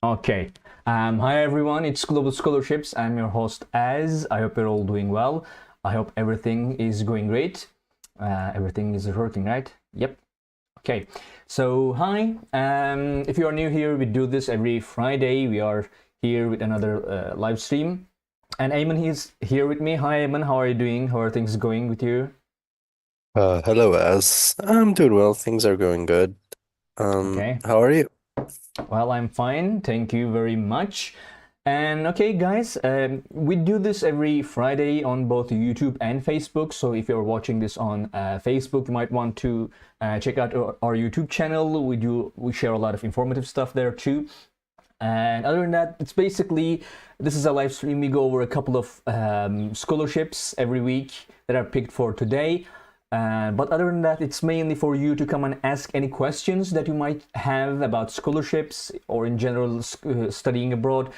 Okay. Hi everyone, it's Global Scholarships. I'm your host Az. I hope you're all doing well. I hope everything is going great. Everything is working, right? Yep. Okay. So hi. If you are new here, we do this every Friday. We are here with another live stream. And Ayman is here with me. Hi Ayman, how are you doing? How are things going with you? Hello, Az. I'm doing well. Things are going good. Okay. How are you? Well, I'm fine. Thank you very much. And okay, guys, we do this every Friday on both YouTube and Facebook. So if you're watching this on Facebook, you might want to check out our YouTube channel. We share a lot of informative stuff there too. And other than that, it's basically this is a live stream. We go over a couple of scholarships every week that are picked for today. But other than that, it's mainly for you to come and ask any questions that you might have about scholarships or in general studying abroad.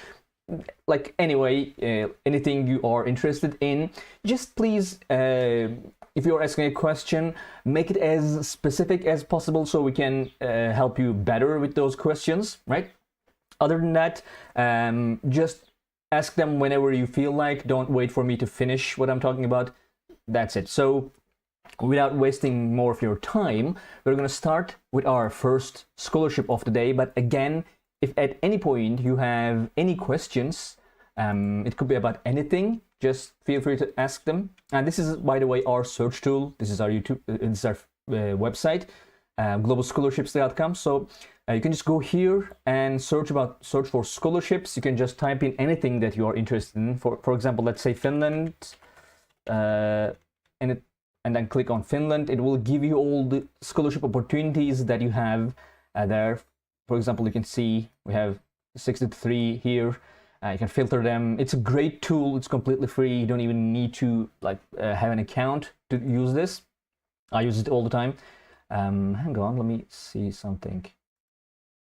Like anyway, anything you are interested in, just please, if you're asking a question, make it as specific as possible so we can help you better with those questions, right? Other than that, just ask them whenever you feel like. Don't wait for me to finish what I'm talking about. That's it. So without wasting more of your time, we're going to start with our first scholarship of the day. But again, if at any point you have any questions, it could be about anything, just feel free to ask them. And this is, by the way, our search tool. This is our YouTube, this is our website, globalscholarships.com. So you can just go here and search for scholarships. You can just type in anything that you are interested in. For example, let's say Finland, and then click on Finland. It will give you all the scholarship opportunities that you have there. For example, you can see we have 63 here. You can filter them. It's a great tool. It's completely free. You don't even need to have an account to use this. I use it all the time. Hang on, let me see something.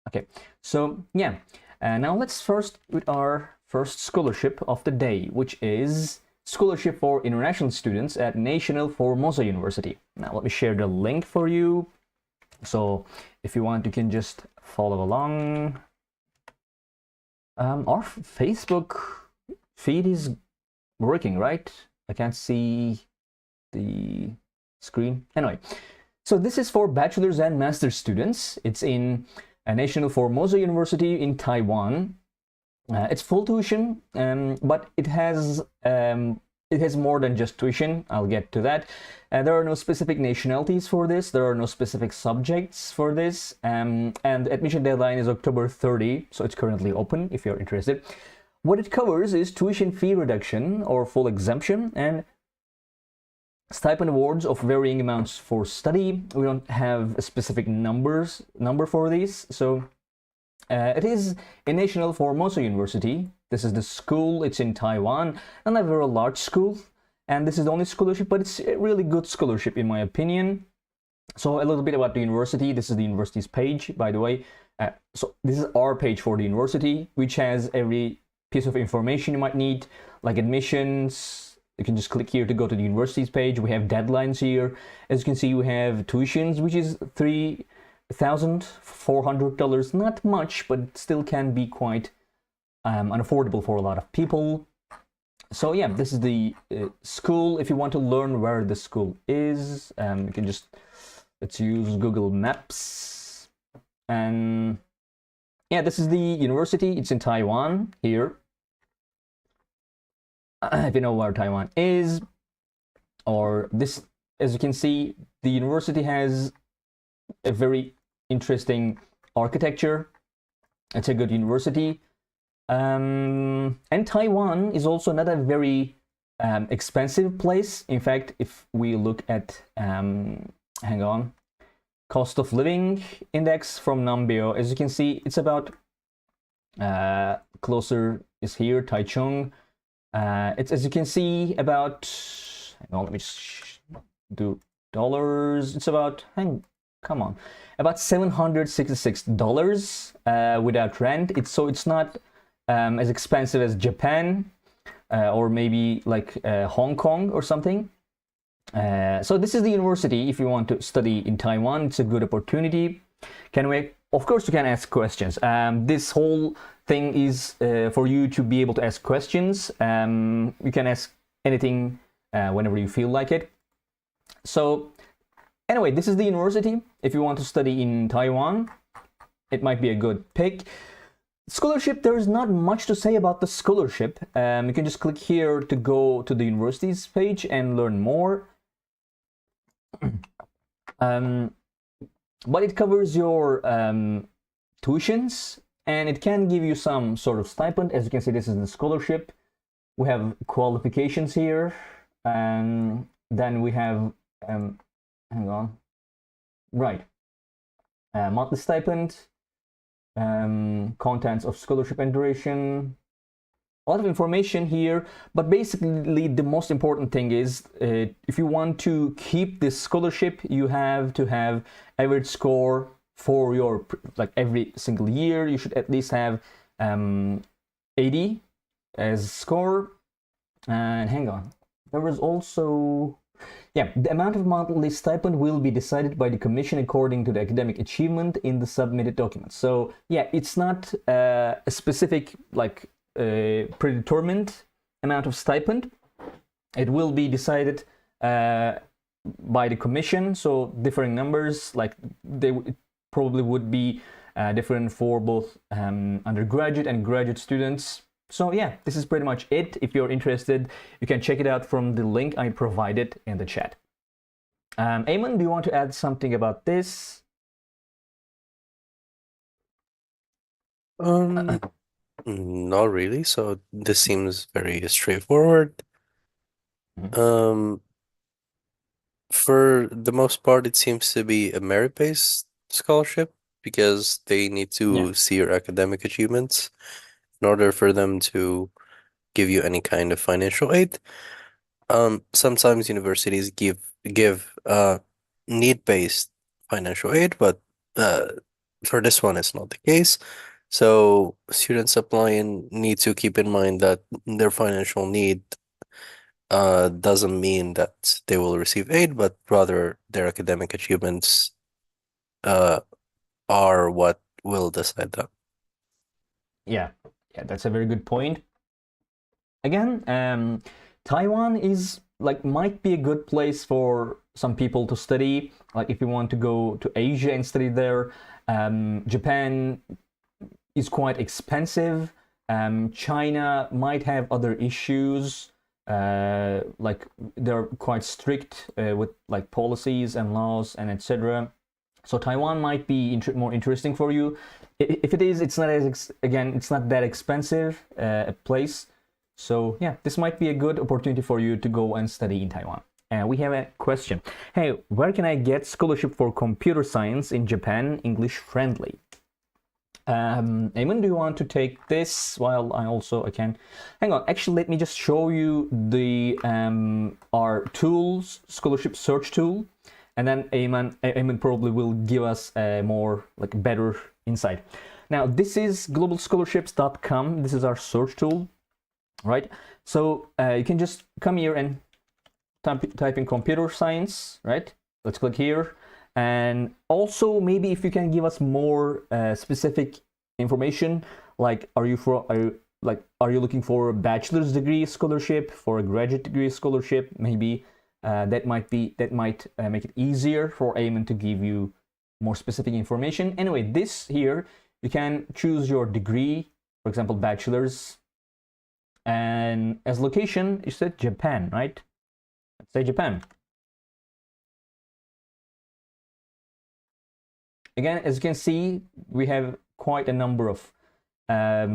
Okay, so yeah, now let's first with our first scholarship of the day, which is scholarship for international students at National Formosa University. Now let me share the link for you. So if you want, you can just follow along. Our Facebook feed is working, right? I can't see the screen. Anyway, so this is for bachelor's and master's students. It's in National Formosa University in Taiwan. It's full tuition, but it has more than just tuition. I'll get to that. There are no specific nationalities for this. There are no specific subjects for this. And the admission deadline is October 30, so it's currently open if you're interested. What it covers is tuition fee reduction or full exemption and stipend awards of varying amounts for study. We don't have a specific number for these, so it is a National Formosa University. This is the school. It's in Taiwan, not a very large school, and this is the only scholarship, but it's a really good scholarship in my opinion. So a little bit about the university. This is the university's page, by the way. So this is our page for the university, which has every piece of information you might need, like admissions. You can just click here to go to the university's page. We have deadlines here. As you can see, we have tuitions, which is $3,400. Not much, but it still can be quite unaffordable for a lot of people. So yeah, this is the school. If you want to learn where the school is, you can just, let's use Google Maps. And yeah, this is the university. It's in Taiwan here. If you know where Taiwan is, or this, as you can see, the university has a very interesting architecture. It's a good university. And Taiwan is also not a very expensive place. In fact, if we look at, hang on, cost of living index from Nambio, as you can see, it's about, closer is here, Taichung. It's, as you can see, about, hang on, let me just do dollars. It's about, come on, about $766 without rent. It's not as expensive as Japan or maybe like Hong Kong or something. So this is the university. If you want to study in Taiwan, it's a good opportunity. Can we of course, you can ask questions. This whole thing is for you to be able to ask questions. You can ask anything whenever you feel like it. So anyway, this is the university. If you want to study in Taiwan, it might be a good pick. Scholarship, there is not much to say about the scholarship. You can just click here to go to the university's page and learn more. But it covers your tuitions, and it can give you some sort of stipend. As you can see, this is the scholarship. We have qualifications here, and then we have hang on, right, monthly stipend, contents of scholarship and duration, a lot of information here. But basically the most important thing is if you want to keep this scholarship, you have to have average score for your, like, every single year you should at least have 80 as score. And hang on, there was also, yeah, the amount of monthly stipend will be decided by the commission according to the academic achievement in the submitted documents. So yeah, it's not a specific, like, predetermined amount of stipend. It will be decided by the commission. So differing numbers, like it probably would be different for both undergraduate and graduate students. So yeah, this is pretty much it. If you're interested, you can check it out from the link I provided in the chat. Eamon, do you want to add something about this? Not really. So this seems very straightforward. For the most part, it seems to be a merit-based scholarship because they need to see your academic achievements in order for them to give you any kind of financial aid. Sometimes universities give need-based financial aid, but for this one, it's not the case. So students applying need to keep in mind that their financial need doesn't mean that they will receive aid, but rather their academic achievements are what will decide that. Yeah, that's a very good point. Again, Taiwan is, like, might be a good place for some people to study. Like if you want to go to Asia and study there. Japan is quite expensive. China might have other issues. Like they're quite strict with, like, policies and laws and etc. So Taiwan might be more interesting for you. If it is, it's not it's not that expensive a place. So yeah, this might be a good opportunity for you to go and study in Taiwan. And we have a question. Hey, where can I get scholarship for computer science in Japan, English friendly? Eamon, do you want to take this while I can? Hang on, actually, let me just show you the our tools, scholarship search tool, and then Eamon probably will give us a more, like, better insight. Now, this is globalscholarships.com. This is our search tool, right? So you can just come here and type in computer science, right? Let's click here. And also, maybe if you can give us more specific information, like are you looking for a bachelor's degree scholarship, for a graduate degree scholarship? Maybe that might make it easier for Eamon to give you more specific information. Anyway, this here, you can choose your degree, for example, bachelor's, and as location you said Japan, right? Let's say Japan. Again, as you can see, we have quite a number of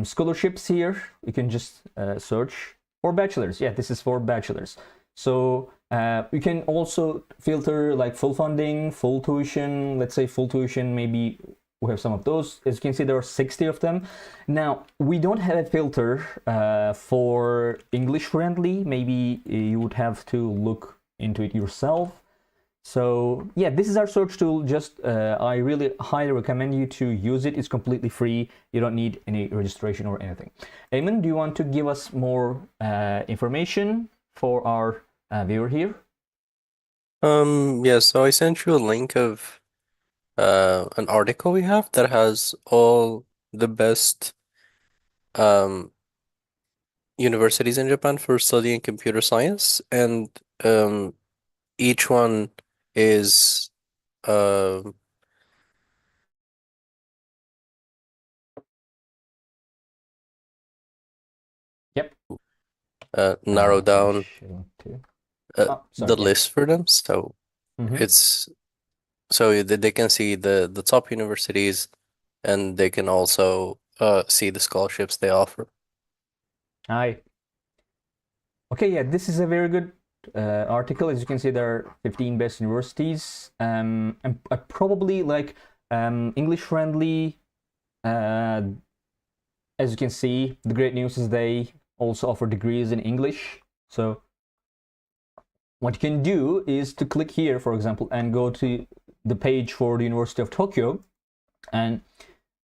scholarships here. You can just search for bachelor's. Yeah, this is for bachelor's. So you can also filter, like, full funding, full tuition. Let's say full tuition, maybe we have some of those. As you can see, there are 60 of them. Now, we don't have a filter for English friendly. Maybe you would have to look into it yourself. So yeah, this is our search tool. Just I really highly recommend you to use it. It's completely free. You don't need any registration or anything. Eamon, do you want to give us more information for our viewer here? Yeah, so I sent you a link of an article we have that has all the best um universities in Japan for studying computer science, and um each one is um Yep. narrow Let me down show too. Oh, the sorry. Yeah. list for them. So Mm-hmm. it's so that they can see the top universities, and they can also see the scholarships they offer. Hi. Okay, yeah, this is a very good article. As you can see, there are 15 best universities. And probably like English friendly. Uh, as you can see, the great news is they also offer degrees in English. So what you can do is to click here, for example, and go to the page for the University of Tokyo. And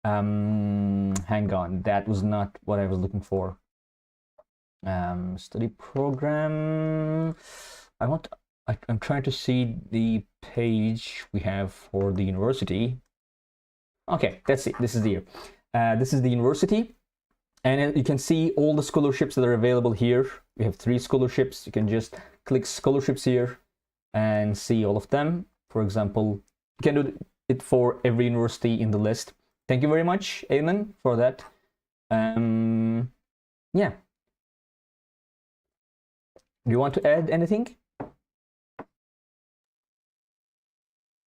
hang on, that was not what I was looking for. Study program. I want. I'm trying to see the page we have for the university. Okay, that's it. This is the year. This is the university, and you can see all the scholarships that are available here. We have 3 scholarships. You can just click scholarships here and see all of them. For example, you can do it for every university in the list. Thank you very much, Ayman, for that. Yeah. Do you want to add anything?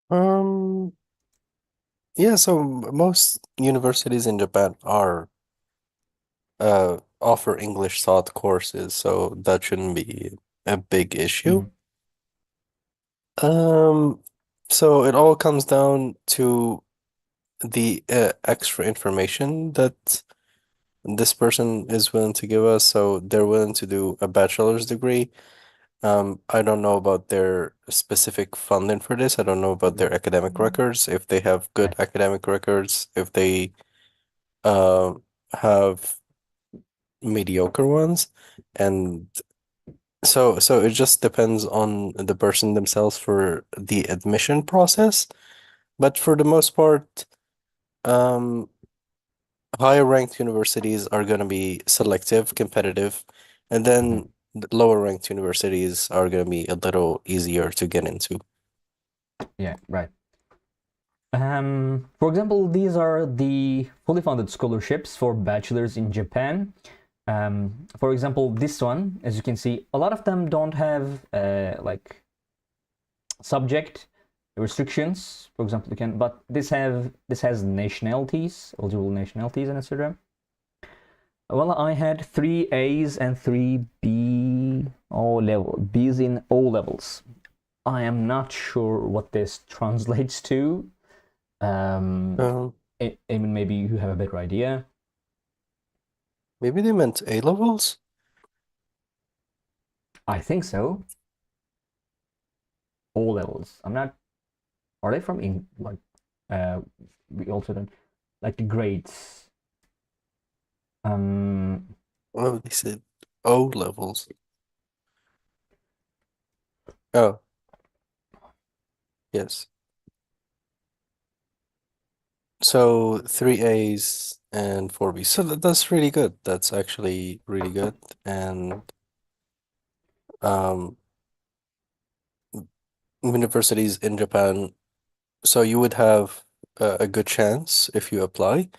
Um, yeah, so most universities in Japan are offer English taught courses, so that shouldn't be a big issue. Mm-hmm. Um, so it all comes down to the extra information that this person is willing to give us. So they're willing to do a bachelor's degree. I don't know about their specific funding for this. I don't know about their academic records, if they have good Right. academic records, if they um have mediocre ones. And so it just depends on the person themselves for the admission process. But for the most part, um, higher ranked universities are going to be selective, competitive, and Mm-hmm. then the lower ranked universities are going to be a little easier to get into. Yeah, right. For example, these are the fully funded scholarships for bachelors in Japan. For example, this one, as you can see, a lot of them don't have like subject restrictions. For example, you can, but this has nationalities, eligible nationalities, and etc. Well, I had 3 A's and 3 B's in O levels. I am not sure what this translates to. Um, Um, I mean, maybe you have a better idea. Maybe they meant A levels. I think so. O levels. I'm not. Are they from in like? We also don't like the grades. Um. Oh, they said O levels. Oh, yes. So 3 A's and 4 B's. So that's really good. That's actually really good. And um, universities in Japan, so you would have a good chance if you apply.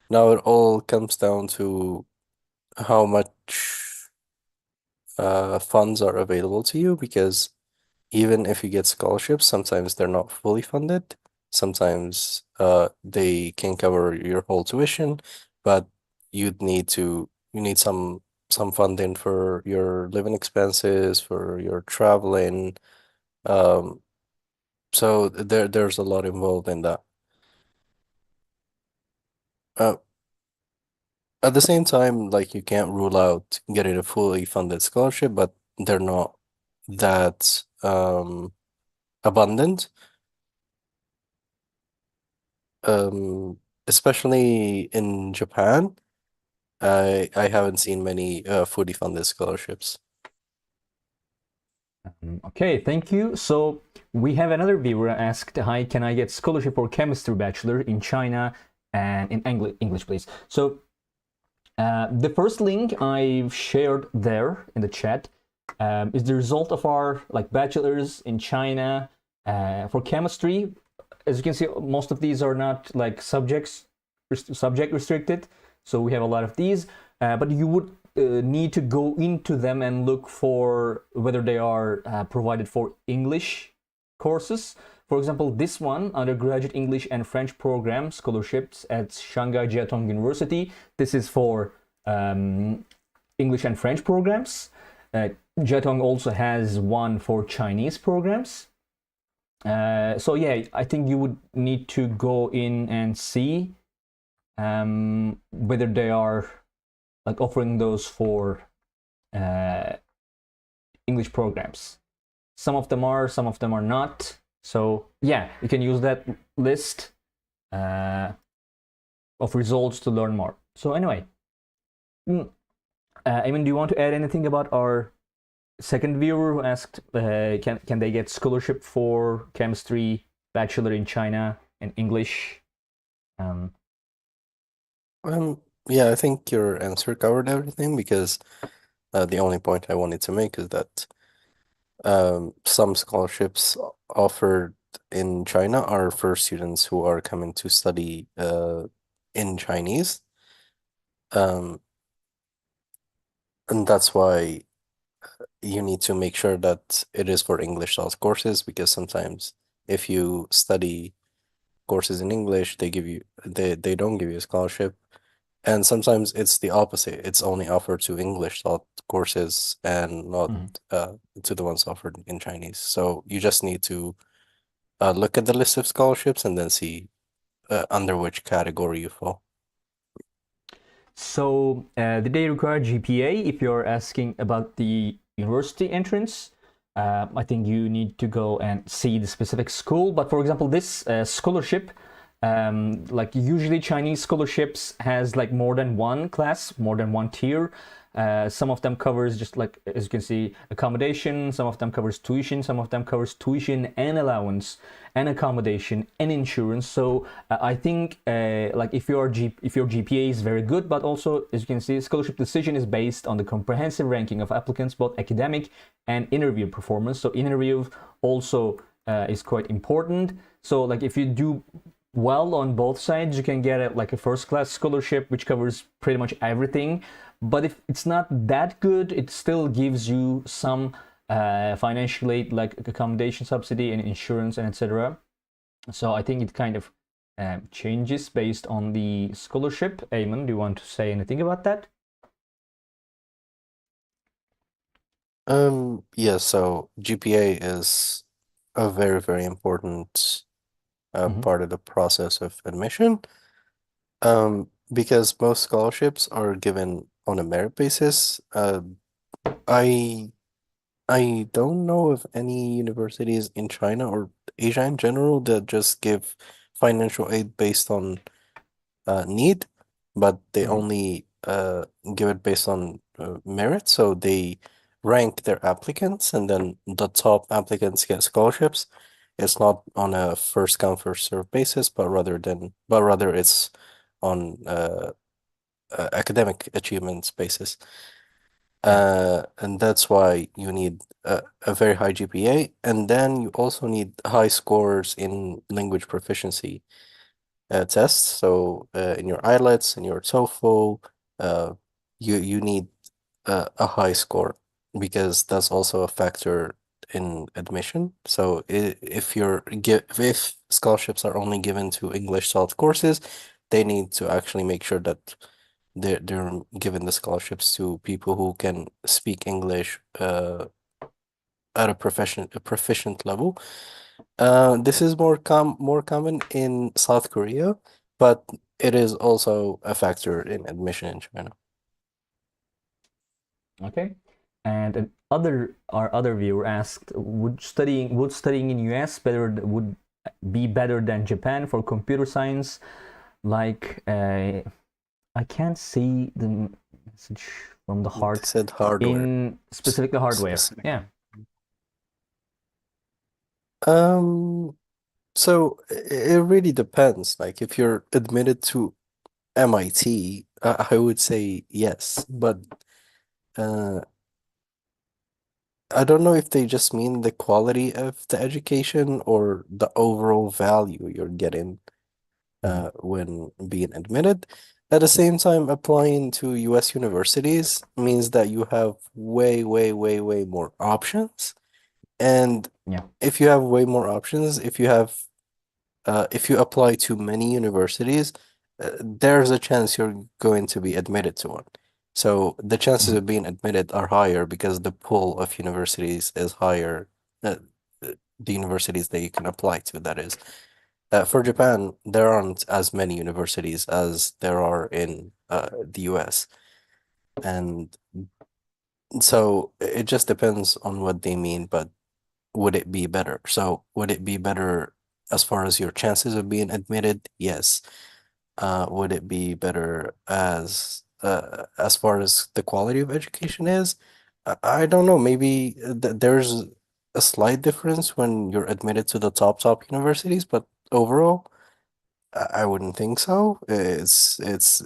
Now it all comes down to how much funds are available to you, because even if you get scholarships, sometimes they're not fully funded. Sometimes they can cover your whole tuition, but you need some funding for your living expenses, for your traveling. Um, so there's a lot involved in that. Uh, at the same time, like you can't rule out getting a fully funded scholarship, but they're not that abundant. Especially in Japan, I haven't seen many fully funded scholarships. Okay, thank you. So we have another viewer asked, "Hi, can I get scholarship for chemistry bachelor in China and in English, please?" So the first link I've shared there in the chat is the result of our like bachelors in China for chemistry. As you can see, most of these are not like subject restricted, so we have a lot of these. But you would need to go into them and look for whether they are provided for English courses. For example, this one, undergraduate English and French program scholarships at Shanghai Jiatong University. This is for English and French programs. Jiatong also has one for Chinese programs. So yeah, I think you would need to go in and see whether they are like offering those for English programs. Some of them are, some of them are not. So yeah, you can use that list of results to learn more. So anyway, Eamon, do you want to add anything about our second viewer who asked, can they get scholarship for chemistry bachelor in China and English? Um, yeah, I think your answer covered everything because the only point I wanted to make is that some scholarships offered in China are for students who are coming to study in Chinese. Um, and that's why you need to make sure that it is for English taught courses because sometimes if you study courses in English, they don't give you a scholarship. And sometimes it's the opposite. It's only offered to English taught courses and not to the ones offered in Chinese. So you just need to look at the list of scholarships and then see under which category you fall. So did they require GPA if you're asking about the university entrance? I think you need to go and see the specific school. But for example, this scholarship, like usually Chinese scholarships has like more than one class, more than one tier. Some of them covers just like, as you can see, accommodation. Some of them covers tuition. Some of them covers tuition and allowance and accommodation and insurance. So I think like if your GPA is very good, but also as you can see, scholarship decision is based on the comprehensive ranking of applicants, both academic and interview performance. So interview also is quite important. So like if you do well on both sides, you can get like a first class scholarship which covers pretty much everything. But if it's not that good, it still gives you some financial aid like accommodation subsidy and insurance and etc. So I think it kind of changes based on the scholarship. Eamon, do you want to say anything about that? Yeah, so GPA is a very, very important part of the process of admission. Because most scholarships are given on a merit basis. I I don't know of any universities in China or Asia in general that just give financial aid based on need, but they only give it based on merit. So they rank their applicants, and then the top applicants get scholarships. It's not on a first come first serve basis, but rather it's on academic achievements basis. Yeah. And that's why you need a very high GPA, and then you also need high scores in language proficiency tests. So in your IELTS, in your TOEFL, you need a high score because that's also a factor in admission. So if scholarships are only given to English taught courses, they need to actually make sure that they're given the scholarships to people who can speak English at a proficient level. This is more common in South Korea, but it is also a factor in admission in China. Okay. And our other viewer asked, would studying in US would be better than Japan for computer science? Like I can't see the message from the They heart said hardware in specifically hardware. specific. Yeah. Um, so it really depends. Like if you're admitted to MIT, I would say yes, but uh, I don't know if they just mean the quality of the education or the overall value you're getting Mhm. when being admitted. At the same time, applying to US universities means that you have way, way, way, way more options. And Yeah. if you have way more options, if you apply to many universities, there's a chance you're going to be admitted to one. So the chances Mhm. of being admitted are higher because the pool of universities is higher. The universities that you can apply to, that is. For Japan, there aren't as many universities as there are in the US. And so it just depends on what they mean, but would it be better? So would it be better as far as your chances of being admitted? Yes. Would it be better as far as the quality of education is? I don't know. Maybe there's a slight difference when you're admitted to the top universities, but overall, I wouldn't think so. It's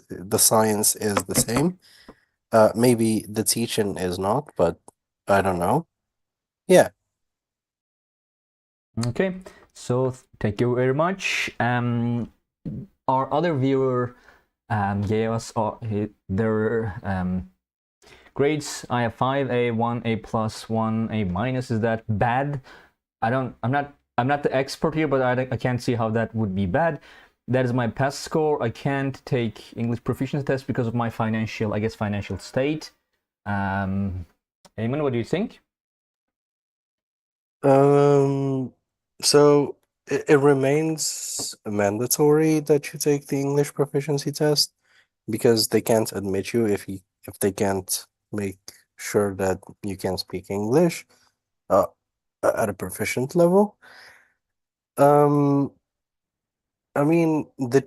the science is the same. Maybe the teaching is not, but I don't know. Yeah. Okay, so thank you very much. Our other viewer gave us their grades. I have 5, A1, A plus, 1, A minus. Is that bad? I'm not the expert here, but I can't see how that would be bad. That is my pass score. I can't take English proficiency test because of my financial, I guess, financial state. Um, Eamon, what do you think? Um, so it remains mandatory that you take the English proficiency test because they can't admit you if they can't make sure that you can speak English uh at a proficient level. Um, I mean the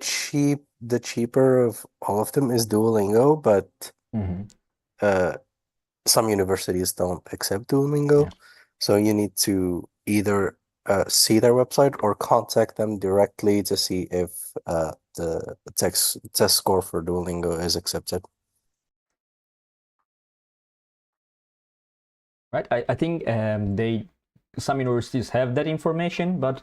cheaper of all of them is Duolingo, but Mm-hmm. uh some universities don't accept Yeah. Duolingo, so you need to either see their website or contact them directly to see if the test score for Duolingo is accepted. Right. I think some universities have that information, but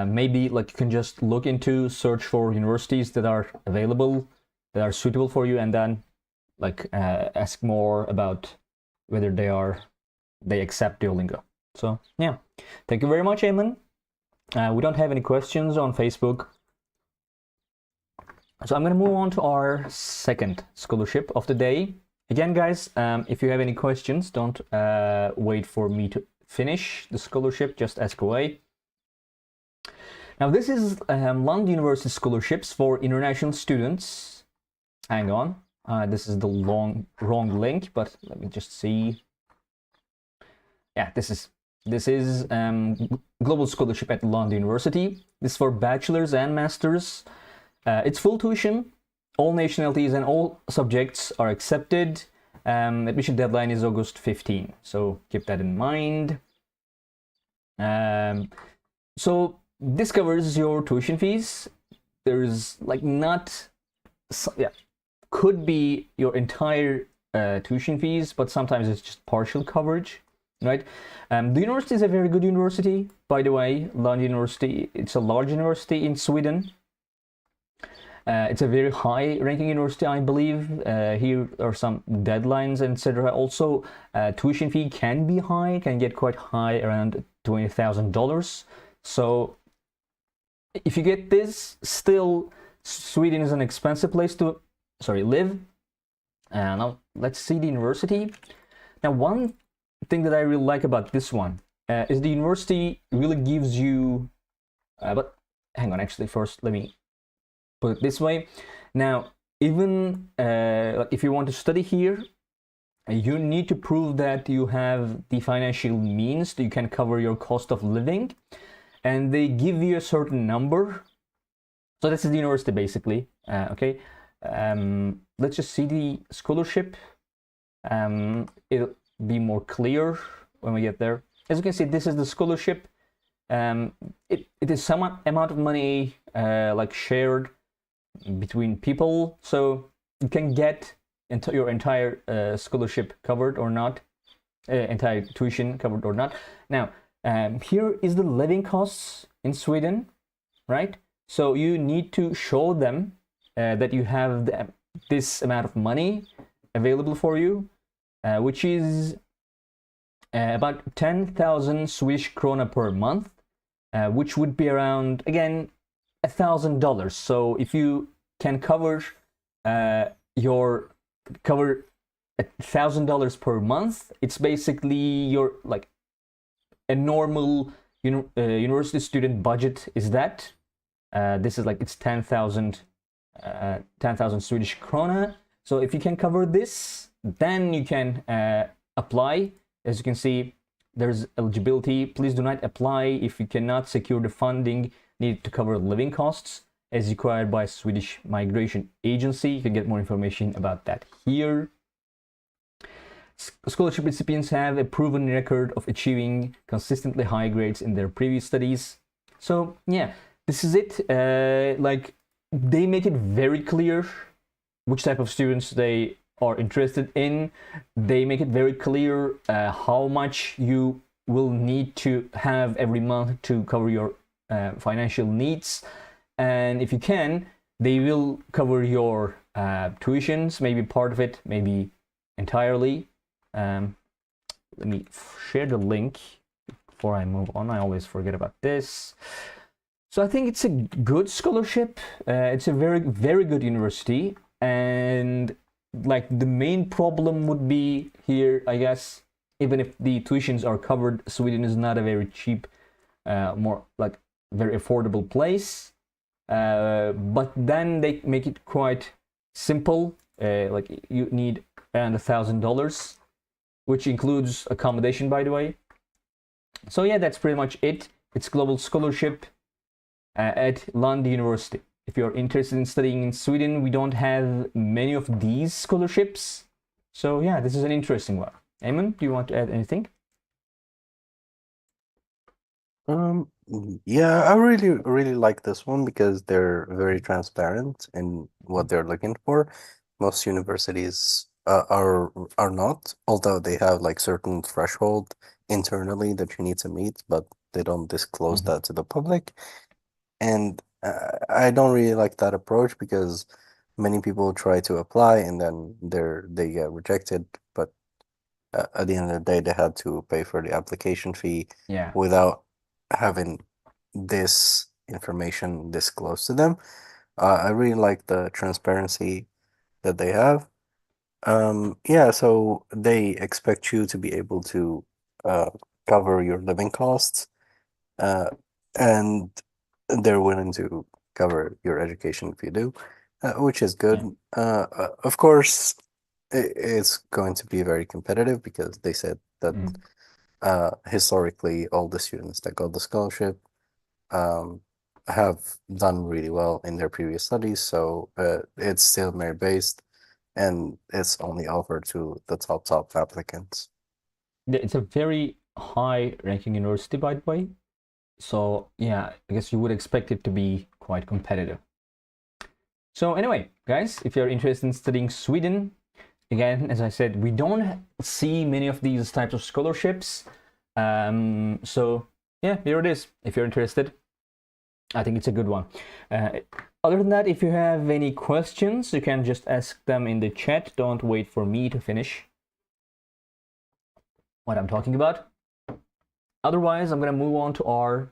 maybe like you can just look into search for universities that are available, that are suitable for you, and then like ask more about whether they accept Duolingo. So yeah, thank you very much, Eamon. We don't have any questions on Facebook, so I'm gonna move on to our second scholarship of the day. Again, guys, if you have any questions, don't wait for me to finish the scholarship. Just ask away. Now, this is London University scholarships for international students. Hang on, this is the wrong link, but let me just see. Yeah, this is global scholarship at London University. This is for bachelors and masters. It's full tuition. All nationalities and all subjects are accepted. Admission deadline is August 15, so keep that in mind. So this covers your tuition fees. There's like not, yeah, could be your entire tuition fees, but sometimes it's just partial coverage, right? The university is a very good university, by the way. Lund University, it's a large university in Sweden. It's a very high ranking university, I believe. Here are some deadlines, etc. Also, tuition fee can be high, can get quite high, around $20,000. So if you get this, still Sweden is an expensive place to live. Now let's see the university. Now, one thing that I really like about this one is the university really gives you. But hang on, actually, first let me put it this way. Now, even if you want to study here, you need to prove that you have the financial means that you can cover your cost of living, and they give you a certain number. So this is the university basically. Okay, let's just see the scholarship. It'll be more clear when we get there. As you can see, this is the scholarship. it is some amount of money like shared between people, so you can get your entire scholarship covered or not, entire tuition covered or not. Now, here is the living costs in Sweden, right? So you need to show them that you have this amount of money available for you, which is about 10,000 Swedish krona per month, which would be around, again, $1,000. So if you can cover $1,000 per month, it's basically your like a normal university student budget is that. This is like it's 10,000 Swedish krona. So if you can cover this, then you can apply. As you can see, there's eligibility. Please do not apply if you cannot secure the funding needed to cover living costs as required by Swedish Migration Agency. You can get more information about that here. Scholarship recipients have a proven record of achieving consistently high grades in their previous studies. So yeah, this is it. Like they make it very clear which type of students they are interested in. They make it very clear how much you will need to have every month to cover your financial needs, and if you can, they will cover your tuitions, maybe part of it, maybe entirely. Let me share the link before I move on. I always forget about this. So I think it's a good scholarship. It's a very, very good university, and like the main problem would be here, I guess, even if the tuitions are covered, Sweden is not a very cheap, more like very affordable place. But then they make it quite simple. Like you need around $1,000, which includes accommodation, by the way. So yeah, that's pretty much it. It's global scholarship at Lund University. If you're interested in studying in Sweden, we don't have many of these scholarships. So yeah, this is an interesting one. Eamon, do you want to add anything? Yeah, I really like this one because they're very transparent in what they're looking for. Most universities are not, although they have like certain threshold internally that you need to meet, but they don't disclose that to the public. And I don't really like that approach because many people try to apply and then they get rejected, but at the end of the day, they had to pay for the application fee Yeah. without having this information disclosed to them. I really like the transparency that they have. Yeah, so they expect you to be able to cover your living costs, and they're willing to cover your education if you do, which is good. Of course, it's going to be very competitive because they said that historically all the students that got the scholarship have done really well in their previous studies, so it's still merit-based and it's only offered to the top applicants. It's a very high ranking university, by the way. So yeah, I guess you would expect it to be quite competitive. So anyway, guys, if you're interested in studying Sweden, again, as I said, we don't see many of these types of scholarships. So yeah, here it is. If you're interested, I think it's a good one. Other than that, if you have any questions, you can just ask them in the chat. Don't wait for me to finish what I'm talking about. Otherwise, I'm going to move on to our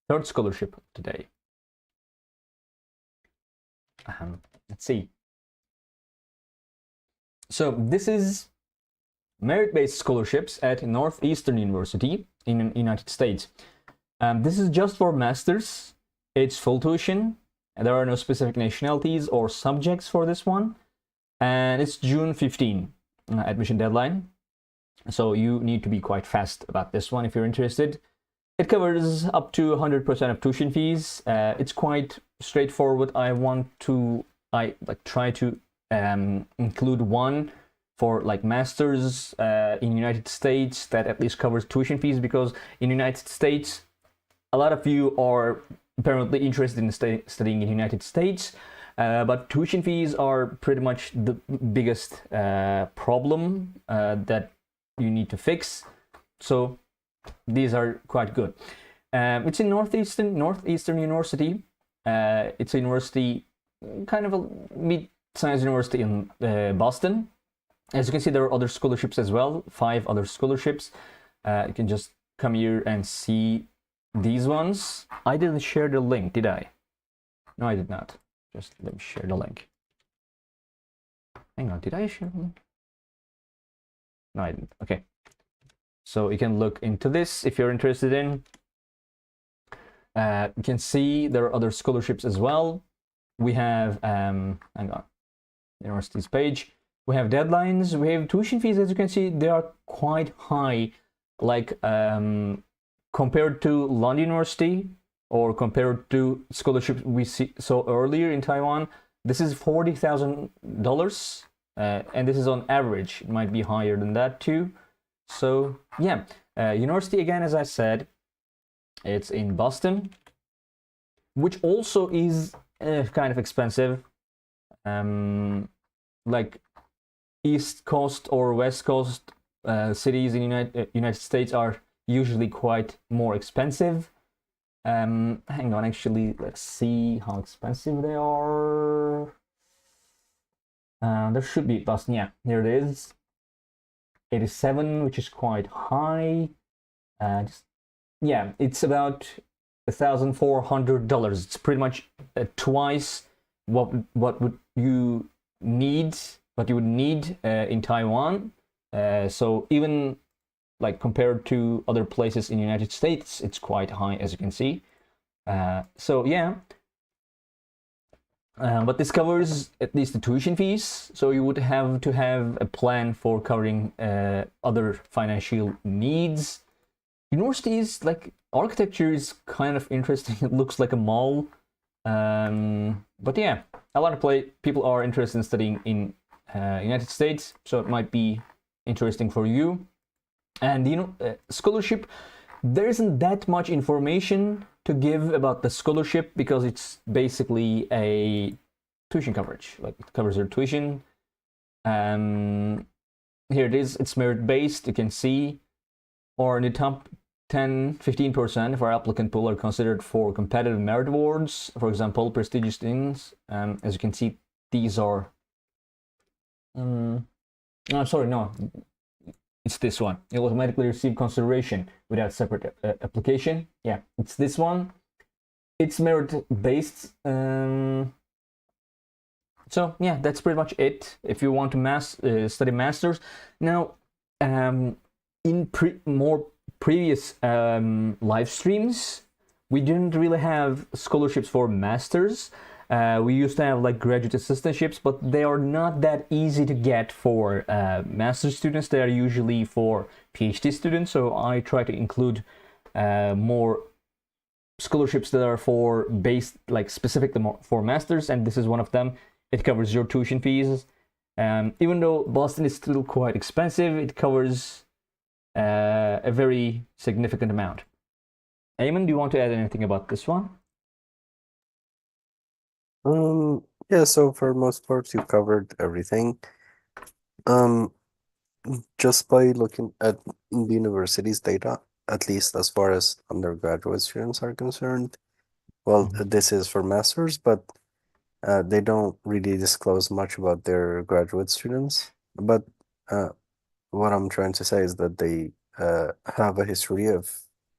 third scholarship today. Let's see. So this is merit-based scholarships at Northeastern University in the United States. This is just for masters. It's full tuition. There are no specific nationalities or subjects for this one. And it's June 15 admission deadline. So you need to be quite fast about this one if you're interested. It covers up to 100% of tuition fees. It's quite straightforward. I try to include one for like masters in United States that at least covers tuition fees, because in United States a lot of you are apparently interested in studying in the United States, but tuition fees are pretty much the biggest problem that you need to fix. So these are quite good. It's in Northeastern University. It's a university, kind of a mid-sized university in Boston. As you can see, there are other scholarships as well, 5 other scholarships. You can just come here and see these ones. I didn't share the link, did I? No, I did not. Just let me share the link. Hang on, did I share the link? No, I didn't. Okay. So you can look into this if you're interested in. You can see there are other scholarships as well. We have, hang on, universities page. We have deadlines. We have tuition fees. As you can see, they are quite high, like compared to London University or compared to scholarships we saw earlier in Taiwan. This is $40,000, and this is on average. It might be higher than that too. So yeah, university again, as I said, it's in Boston, which also is kind of expensive. Like East Coast or West Coast cities in United States are usually quite more expensive. Hang on, actually, let's see how expensive they are. There should be Boston. Yeah, here it is. 87, which is quite high. Yeah, it's about $1,400. It's pretty much twice what would you need, what you would need in Taiwan. So even like compared to other places in the United States, it's quite high, as you can see. So yeah. But this covers at least the tuition fees, so you would have to have a plan for covering other financial needs. Universities, like architecture, is kind of interesting. It looks like a mall, but yeah, a lot of people are interested in studying in United States, so it might be interesting for you. And scholarship, there isn't that much information to give about the scholarship because it's basically a tuition coverage. Like it covers your tuition. Here it is. It's merit based. You can see, or in the top 10-15% of our applicant pool are considered for competitive merit awards. For example, prestigious things. As you can see, these are. No, sorry, no. It's this one. You'll automatically receive consideration without separate application. Yeah, it's this one. It's merit-based. So yeah, that's pretty much it. If you want to study masters. Now, in more previous live streams, we didn't really have scholarships for masters. We used to have like graduate assistantships, but they are not that easy to get for master's students. They are usually for PhD students. So I try to include more scholarships that are specific for masters, and this is one of them. It covers your tuition fees. Even though Boston is still quite expensive, it covers a very significant amount. Eamon, do you want to add anything about this one? Yeah, so for most parts you covered everything. Just by looking at the university's data, at least as far as undergraduate students are concerned, well, this is for masters, but they don't really disclose much about their graduate students. But what I'm trying to say is that they have a history of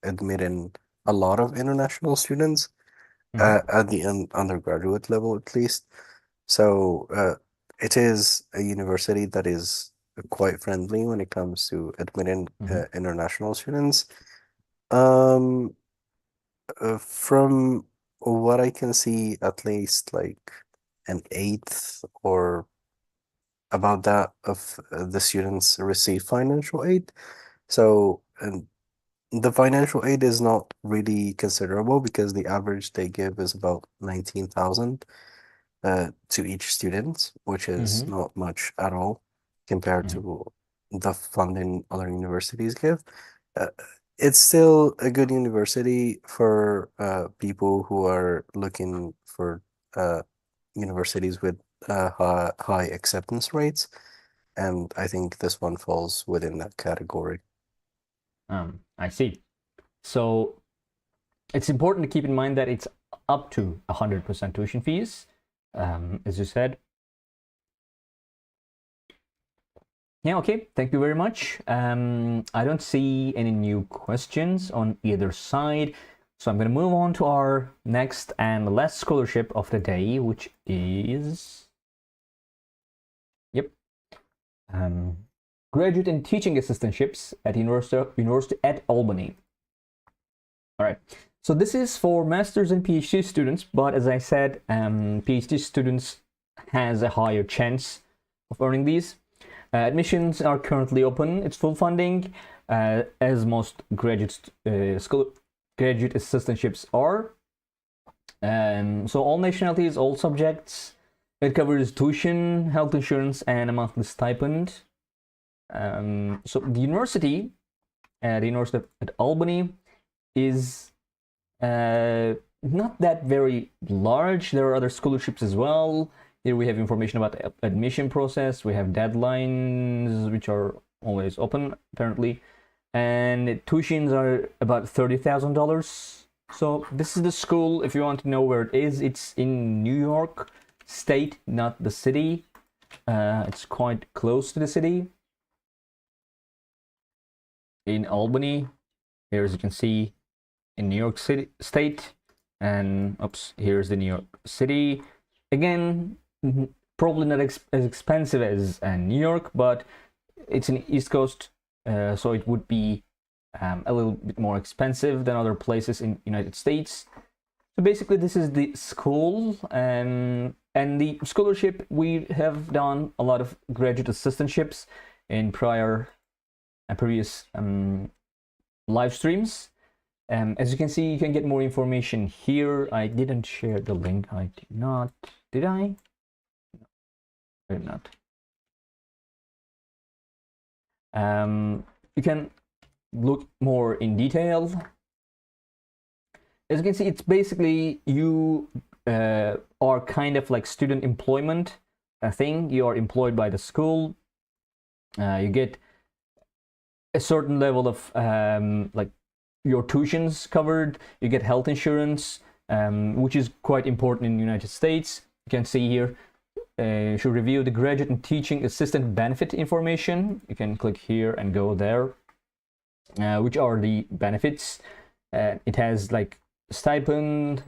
admitting a lot of international students at the undergraduate level, at least. So it is a university that is quite friendly when it comes to admitting international students. From what I can see, at least like an eighth or about that of the students receive financial aid. So, and the financial aid is not really considerable because the average they give is about 19,000 to each student, which is not much at all compared to the funding other universities give. Uh, it's still a good university for people who are looking for uh, universities with high acceptance rates, and I think this one falls within that category. I see. So it's important to keep in mind that it's up to 100% tuition fees, as you said. Yeah, okay, thank you very much. I don't see any new questions on either side, so I'm going to move on to our next and last scholarship of the day, which is, yep, graduate and teaching assistantships at University at Albany. All right, so this is for master's and PhD students, but as I said, PhD students has a higher chance of earning these. Admissions are currently open. It's full funding, as most graduate assistantships are. So all nationalities, all subjects. It covers tuition, health insurance, and a monthly stipend. So the university at Albany is not that very large. There are other scholarships as well. Here we have information about the admission process. We have deadlines, which are always open, apparently. And tuitions are about $30,000. So this is the school, if you want to know where it is. It's in New York State, not the city. It's quite close to the city. In Albany, here as you can see, in New York City State. And oops, here's the New York City. Again, probably not as expensive as New York, but it's in East Coast, so it would be a little bit more expensive than other places in United States. So basically, this is the school, and the scholarship. We have done a lot of graduate assistantships in previous live streams. As you can see, you can get more information here. I didn't share the link. I did not. Did I? Or not. You can look more in detail. As you can see, it's basically you are kind of like student employment thing. You are employed by the school. You get a certain level of like your tuitions covered. You get health insurance, which is quite important in the United States. You can see here. Should review the graduate and teaching assistant benefit information. You can click here and go there, which are the benefits. It has like stipend,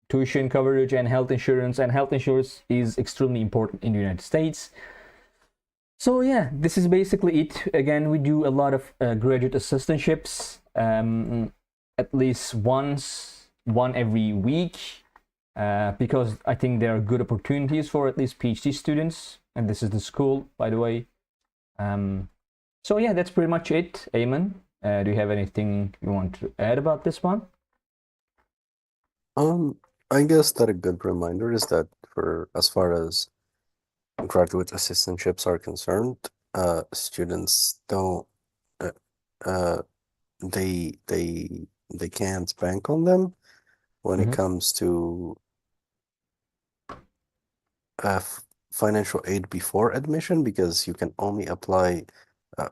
tuition coverage, and health insurance. And health insurance is extremely important in the United States. So yeah, this is basically it. Again, we do a lot of graduate assistantships, at least one every week. Because I think there are good opportunities for at least PhD students, and this is the school, by the way. So yeah, that's pretty much it. Ayman, do you have anything you want to add about this one? I guess that a good reminder is that for as far as graduate assistantships are concerned, students don't uh, uh, they can't bank on them when it Mm-hmm. comes to financial aid before admission, because you can only apply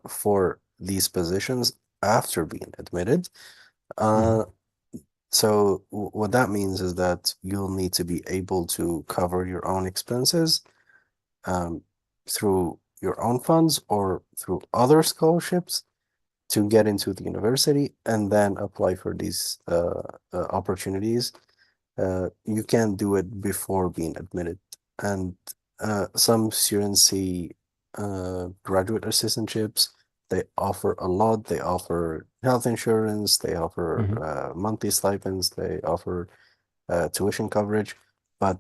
for these positions after being admitted. Mm-hmm. Uh, so what that means is that you'll need to be able to cover your own expenses um, through your own funds or through other scholarships to get into the university and then apply for these opportunities. You can do it before being admitted. And some students see graduate assistantships. They offer a lot. They offer health insurance. They offer Mm-hmm. monthly stipends. They offer tuition coverage. But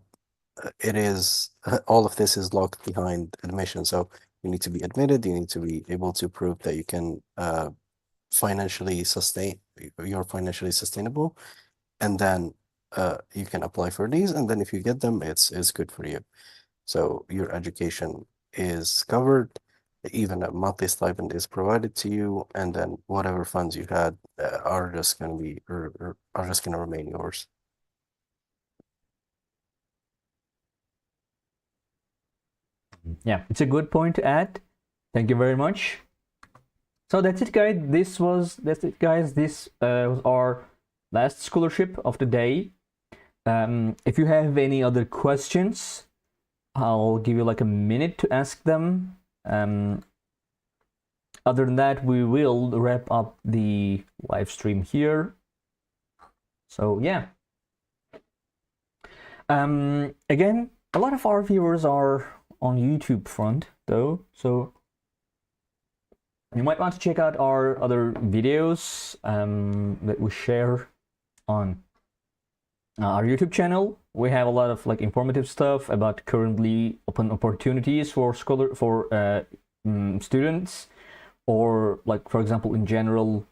it is all of this is locked behind admission. So you need to be admitted. You need to be able to prove that you can financially sustain. You're financially sustainable, and then you can apply for these. And then if you get them, it's good for you. So your education is covered. even a monthly stipend is provided to you, and then whatever funds you had are just going to be or are just going to remain yours. Yeah, it's a good point to add. Thank you very much. So that's it, guys. That's it, guys. This was our last scholarship of the day. If you have any other questions, I'll give you like a minute to ask them. Other than that, we will wrap up the live stream here. So yeah. Again, a lot of our viewers are on YouTube front though, so you might want to check out our other videos that we share on our YouTube channel. We have a lot of like informative stuff about currently open opportunities for students, or like for example in general,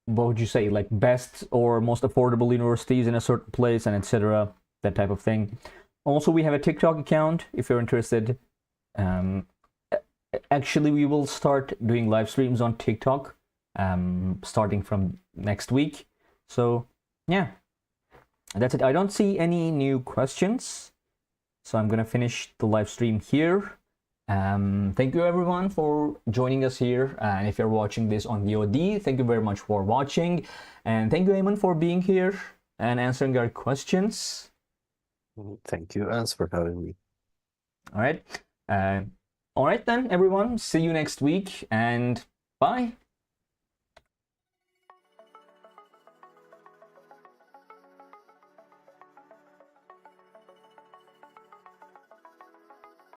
what would you say, like best or most affordable universities in a certain place and etc. That type of thing. Also, we have a TikTok account if you're interested. Actually, we will start doing live streams on TikTok starting from next week. So yeah, that's it. I don't see any new questions, so I'm gonna finish the live stream here. Thank you everyone for joining us here, and if you're watching this on VOD, thank you very much for watching, and thank you Ayman for being here and answering our questions. Thank you, Ans, for having me. All right then, everyone. See you next week, and bye.